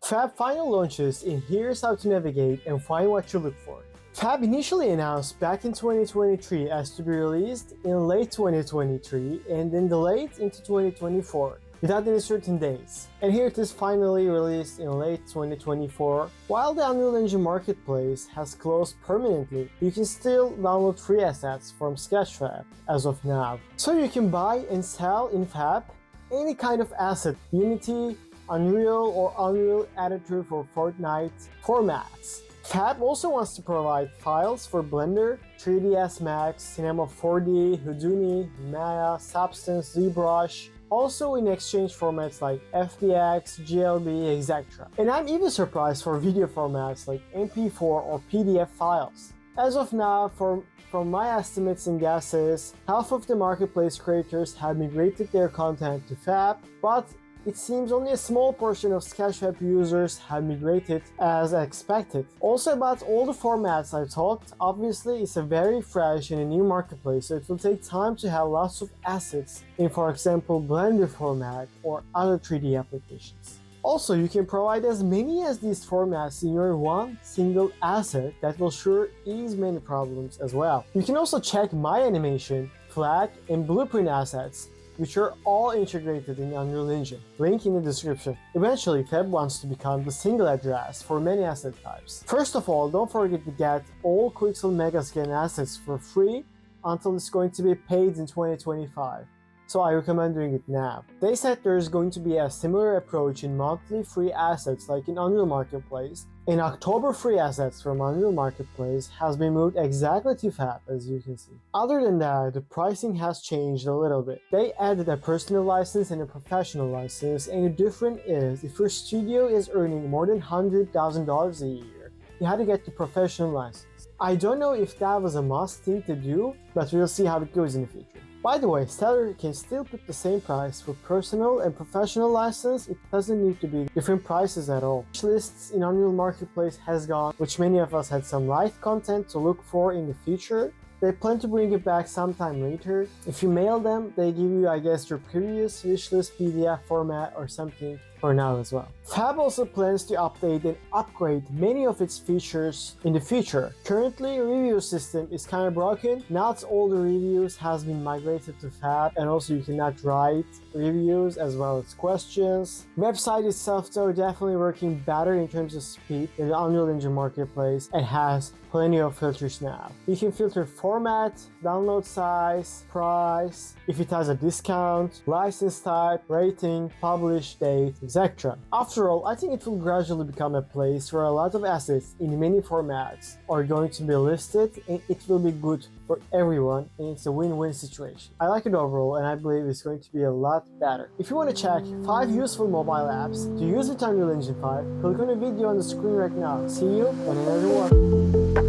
FAB finally launches, and here's how to navigate and find what you look for. FAB initially announced back in 2023 as to be released in late 2023 and then delayed into 2024 without any certain dates. And here it is finally released in late 2024. While the Unreal Engine Marketplace has closed permanently, you can still download free assets from Sketchfab as of now. So you can buy and sell in FAB any kind of asset, Unity, Unreal or Unreal Editor for Fortnite formats. FAB also wants to provide files for Blender, 3ds Max, Cinema 4D, Houdini, Maya, Substance, ZBrush, also in exchange formats like FBX, GLB, etc. And I'm even surprised for video formats like MP4 or PDF files. As of now, from my estimates and guesses, half of the marketplace creators have migrated their content to FAB, but it seems only a small portion of Sketchfab users have migrated as expected. Also, about all the formats I talked, obviously it's a very fresh and a new marketplace, so it will take time to have lots of assets in, for example, Blender format or other 3D applications. Also, you can provide as many as these formats in your one single asset that will sure ease many problems as well. You can also check My Animation, Flag, and Blueprint assets, which are all integrated in Unreal Engine. Link in the description. Eventually, FAB wants to become the single address for many asset types. First of all, don't forget to get all Quixel Megascan assets for free until it's going to be paid in 2025. So I recommend doing it now. They said there's going to be a similar approach in monthly free assets like in Unreal Marketplace. In October, free assets from Unreal Marketplace has been moved exactly to FAB, as you can see. Other than that, the pricing has changed a little bit. They added a personal license and a professional license, and the difference is if your studio is earning more than $100,000 a year, you had to get the professional license. I don't know if that was a must thing to do, but we'll see how it goes in the future. By the way, seller can still put the same price for personal and professional license. It doesn't need to be different prices at all. Lists in Unreal Marketplace has gone, which many of us had some light content to look for in the future. They plan to bring it back sometime later. If you mail them, they give you, I guess, your previous wishlist PDF format or something for now as well. FAB also plans to update and upgrade many of its features in the future. Currently, review system is kind of broken. Not all the reviews has been migrated to FAB, and also you cannot write reviews as well as questions. Website itself though definitely working better in terms of speed than the Unreal Engine Marketplace and has plenty of filters now. You can filter format, download size, price, if it has a discount, license type, rating, publish date, etc. After all, I think it will gradually become a place where a lot of assets in many formats are going to be listed, and it will be good for everyone, and it's a win-win situation. I like it overall, and I believe it's going to be a lot better. If you want to check 5 useful mobile apps to use with Unreal Engine 5, click on the video on the screen right now. See you on another one.